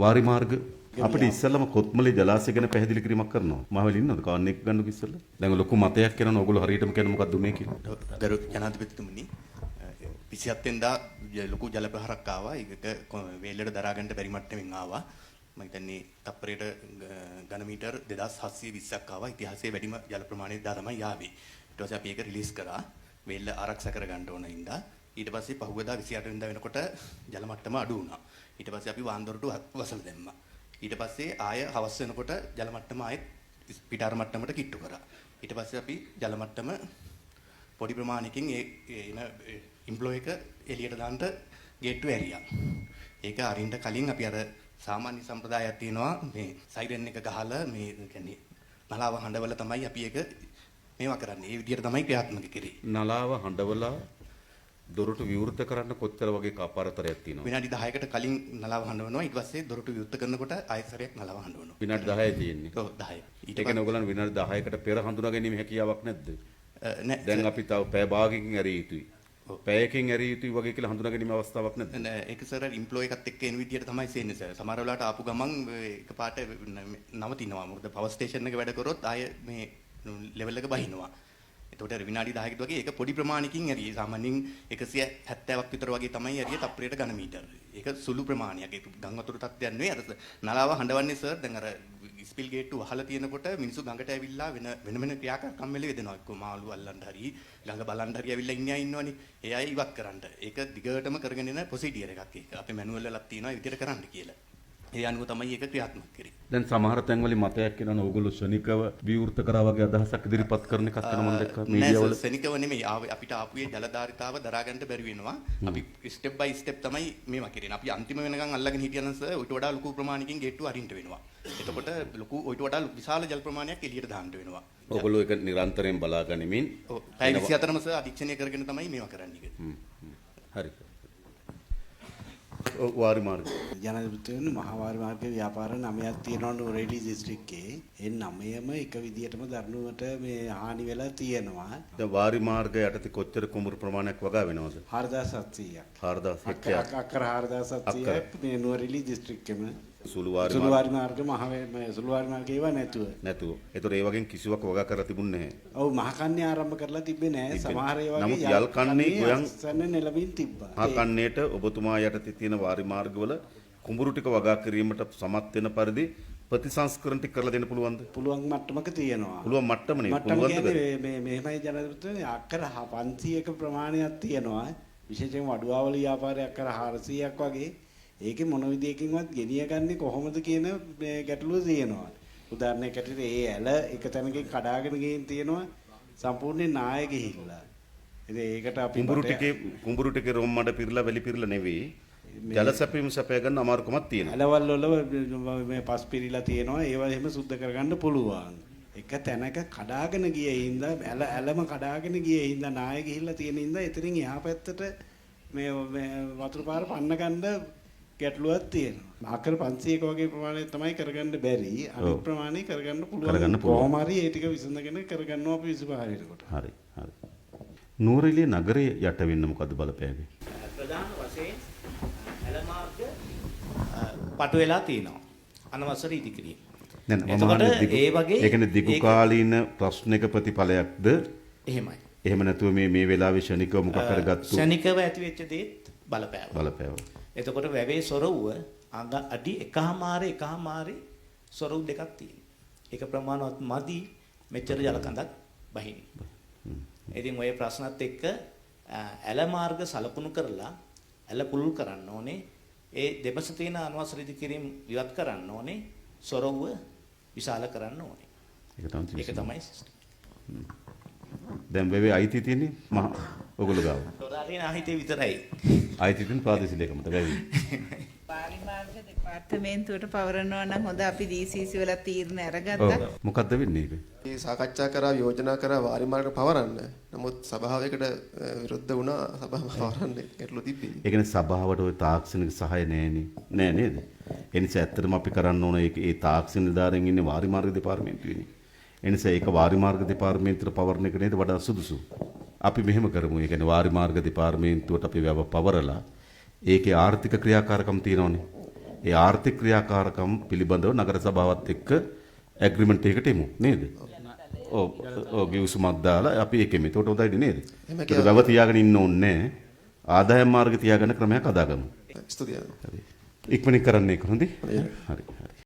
වාරි මාර්ග අපිට ඉස්සෙල්ලම කොත්මලේ ජලාශය ගැන පැහැදිලි කිරීමක් කරනවා. මහවැලි ඉන්නවද? කාන් එක ගන්නකො ඉස්සෙල්ලා. දැන් ලොකු මතයක් කරනවා ඕගොල්ලෝ හරියටම කියන මොකක්ද උනේ කියලා. ගරු ජනාධිපතිතුමනි 27 වෙනිදා ලොකු ජල ප්‍රහාරයක් ආවා. ඒක වේලට දරා ගන්න බැරි මට්ටමින් ආවා. මම හිතන්නේ තප්පරයට ඝන මීටර් 2720ක් ආවා. ඉතිහාසයේ වැඩිම ජල ප්‍රමාණය දා තමයි ආවේ. ඊට පස්සේ අපි ඒක රිලීස් කරා. වේල්ල ආරක්ෂා කර ගන්න ඕන හින්දා. ඊට පස්සේ පහුවදා 28 වෙනිදා වෙනකොට ජල මට්ටම අඩු වුණා. ඊට පස්සේ අපි වාන්දොරට වසල දැම්මා. ඊට පස්සේ ආය හවස් වෙනකොට ජල මට්ටම ආයෙත් පිටාර මට්ටමට කිට්ටු කරා. ඊට පස්සේ අපි ජල මට්ටම පොඩි ප්‍රමාණයකින් එන ඉම්ප්ලොයි එක එළියට දාන්න ගේට්ටුව ඇරියා. ඒක අරින්න කලින් අපි අර සාමාන්‍ය සම්ප්‍රදායක් තියෙනවා මේ සයිරන් එක ගහලා මේ කියන්නේ නලාව හඬවල තමයි අපි ඒක මේවා කරන්නේ. ඒ විදිහට තමයි ක්‍රියාත්මක කරේ. නලාව හඬවලා දොරටු විවෘත කරන්න කොච්චර වගේ කාපාරතරයක් තියෙනවද? විනාඩි 10කට කලින් නලාව හඬවනවා. ඊට පස්සේ දොරටු විවෘත කරනකොට ආයෙසරයක් නලාව හඬවනවා. විනාඩි 10යි තියෙන්නේ. ඔව් 10. ඊට කියන්නේ ඔයගොල්ලන් විනාඩි 10කට පෙර හඳුනා ගැනීම හැකියාවක් නැද්ද? නෑ. දැන් අපි තව පැය භාගයකින් ඇරිය යුතුයි. පැයකින් ඇරිය යුතුයි වගේ කියලා හඳුනා ගැනීම අවස්ථාවක් නැද්ද? නෑ ඒක සර් ඉම්ප්ලොයි එකත් එක්ක එන විදියට තමයි සෙන්නේ සර්. සමහර වෙලාවට ආපු ගමන් එකපාරට නවතිනවා. මොකද පවර් ස්ටේෂන් එක වැඩ කරොත් ආයේ මේ ලෙවල් එක බහිනවා. එතකොට විනාඩි 10කට වගේ ඒක පොඩි ප්‍රමාණයකින් ඇරියේ. සාමාන්‍යයෙන් 170ක් විතර වගේ තමයි ඇරියේ තප්පරයට ඝන මීටර. ඒක සුළු ප්‍රමාණයක්. ඒක ගම් වතුර තත්ත්වයක් නෙවෙයි. අර නලාව හඬවන්නේ සර් දැන් අර ස්පිල් ගේට්ටු වහලා තියෙනකොට මිනිස්සු ගඟට ඇවිල්ලා වෙන ක්‍රියාකාරකම් වල යෙදෙනවා. එක්ක මාළු අල්ලන්න හරි ගඟ බලන්න හරි ඇවිල්ලා ඉන්නේ අය ඉන්නවනේ. ඒ අය ඉවත් කරන්න. ඒක දිගටම කරගෙන යන ප්‍රොසීඩියර් එකක් ඒක. අපේ මැනුවල් වලක් තියෙනවා ඒ විදිහට කරන්න කියලා. ඒ අනුව තමයි ඒක ක්‍රියාත්මක කරේ. දැන් සමහර තැන්වල මතයක් කියනවා ඕගොල්ලෝ ශනිකව විවෘත කරා වගේ අදහසක් ඉදිරිපත් කරන එකක් කරන මම දැක්කා මීඩියා වල. නෑ ශනිකව නෙමෙයි. අපිට ආපුවේ ජලධාරිතාව දරා ගන්න බැරි වෙනවා. අපි ස්ටෙප් බයි ස්ටෙප් තමයි මේවා කරන්නේ. අපි අන්තිම වෙනකන් අල්ලගෙන හිටියනම් සර් ඊට වඩා ලොකු ප්‍රමාණයකින් ගේට්ටු අරින්න වෙනවා. එතකොට ලොකු ඊට වඩා විශාල ජල ප්‍රමාණයක් එළියට දාන්න වෙනවා. ඔයගොල්ලෝ ඒක නිරන්තරයෙන් බලා ගනිමින් ඔව්. පැය 24ම සර් අධීක්ෂණය කරගෙන තමයි මේවා කරන්නේ. හරි. වාරි මාර්ග ජනාධිපතිතුමනි මහා වාරි මාර්ගයේ ව්‍යාපාර 9ක් තියෙනවා නුවරඑළිය දිස්ත්‍රික්කයේ. ඒ 9ම එක විදියටම දරණුවට මේ හානි වෙලා තියෙනවා. දැන් වාරි මාර්ගය යටතේ කොච්චර කුඹුරු ප්‍රමාණයක් වගා වෙනවද? 4700ක්. 4700ක්. අක්කර 4700ක් මේ නුවරඑළිය දිස්ත්‍රික්කෙම සුළු වාරි මාර්ග සුළු වාරි මාර්ග ඒවා නැතුව. ඒතර ඒ වගේ කිසිවක් වගා කරලා තිබුණේ නැහැ. ඔව් මහ කන්නේ ආරම්භ කරලා තිබ්බේ නැහැ. සමහර ඒවා නමුත් යල් කන්නේ ගොයන් සන්න නෙලමින් තිබ්බා. මහ කන්නේට ඔබතුමා යටතේ තියෙන වාරි මාර්ගවල කුඹුරු ටික වගා කිරීමට සමත් වෙන පරිදි ප්‍රතිසංස්කරණ ටික කරලා දෙන්න පුළුවන්ද? පුළුවන් මට්ටමක තියෙනවා. පුළුවන් මට්ටම නෙවෙයි. පුළුවන්ද? මේ මෙහෙමයි ජනාධිපතිතුමනි අක්කර 500ක ප්‍රමාණයක් තියෙනවා. විශේෂයෙන්ම වඩුවාවල ව්‍යාපාරයක් අක්කර 400ක් වගේ. ඒකේ මොන විදියකින්වත් ගෙනිය ගන්නේ කොහොමද කියන මේ ගැටලුව තියෙනවා. උදාහරණයක් ඇටියට ඒ ඇල එක තැනකින් කඩාගෙන ගින් තියෙනවා සම්පූර්ණයෙන් නාය ගිහිල්ලා. ඉතින් ඒකට අපි කුඹුරු ටිකේ රොම් මඩ පිරලා වැලි පිරලා නෙවෙයි. ජල සැපීම සැපය ගන්න අමාරුකමක් තියෙනවා. ඇලවල් වල මේ පස් පිරීලා තියෙනවා. ඒවා එහෙම සුද්ධ කරගන්න පුළුවන්. එක තැනක කඩාගෙන ගියේ හින්දා ඇලම කඩාගෙන ගියේ හින්දා නාය ගිහිල්ලා තියෙන හින්දා එතනින් එහා පැත්තට මේ වතුර පාර පන්න ගන්න ගැටලුවක් තියෙනවා. අක්කර 500ක වගේ ප්‍රමාණයක් තමයි කරගන්න බැරි. අනිත් ප්‍රමාණය කරගන්න පුළුවන්. කොහොම හරි ඒ ටික විසඳගෙන කරගන්නවා අපි 25 කට. හරි. නුවරඑළිය නගරයේ යට වෙන්න මොකද බලපෑවේ? ප්‍රධාන වශයෙන් ඇල මාර්ග පටු වෙලා තියෙනවා. අනවසර ඉදිකිරීම. ඒ කියන්නේ දිගු කාලීන ප්‍රශ්නික ප්‍රතිඵලයක්ද? එහෙමයි. එහෙම නැතුව මේ වෙලාවේ ශනිකව මොකක් කරගත්තු ශනිකව ඇති වෙච්ච දේත් බලපෑවා. එතකොට වැවේ සොරවුව අඩි 1.5 සොරවු දෙකක් තියෙනවා. ඒක ප්‍රමාණවත් මදි මෙච්චර ජල කඳක් බහින්න. ඉතින් ඔය ප්‍රශ්නත් එක්ක ඇල මාර්ග සලකුණු කරලා ඇල පුළුල් කරන්න ඕනේ. ඒ දෙපස තියෙන අනවසර ඉදිකිරීම ඉවත් කරන්න ඕනේ. සොරවුව විශාල කරන්න ඕනේ. ඒක තමයි සිස්ටම්. දැන් වෙවේ අයිති තියෙන්නේ මහ ඔගොල්ලෝ ගාව. තොරාරින අහිතේ විතරයි. අයිති තියෙන ප්‍රාදේශීය ලේකමට වෙවි. පාරිමාර්ග දෙපාර්තමේන්තුවට පවරනවා නම් හොඳ අපි DCC වල තීරණ අරගත්තා. මොකද්ද වෙන්නේ ඒක? මේ සාකච්ඡා කරා යෝජනා කරා වාරි මාර්ග පවරන්න. නමුත් සභාවයකට විරුද්ධ වුණා සභාව පවරන්න ගැටලු තිබ්බේ. ඒ කියන්නේ සභාවට ওই තාක්ෂණික සහාය නෑනේ. නෑ නේද? ඒ නිසා ඇත්තටම අපි කරන්න ඕන ඒ තාක්ෂණ නිලධාරීන් ඉන්නේ වාරි මාර්ග දෙපාර්තමේන්තුවේනේ. ඒ නිසා ඒක වාරි මාර්ග දෙපාර්තමේන්තුවට පවරන එක නේද වඩා සුදුසු. අපි මෙහෙම කරමු. ඒ කියන්නේ වාරි මාර්ග දෙපාර්තමේන්තුවට අපි වැව පවරලා ඒකේ ආර්ථික ක්‍රියාකාරකම් තියෙනවනේ. ඒ ආර්ථික ක්‍රියාකාරකම් පිළිබඳව නගර සභාවත් එක්ක ඇග්‍රීමන්ට් එකකට එමු නේද? ඔව් ගිවිසුමක් දාලා අපි ඒකෙම. ඒකට හොඳයි නේද? ඒක ගව තියාගෙන ඉන්න ඕනේ නැහැ. ආදායම් මාර්ග තියාගන්න ක්‍රමයක් හදාගමු. ස්තුතියි. ඉක්මනින් කරන්නේ කොහොමද? හරි.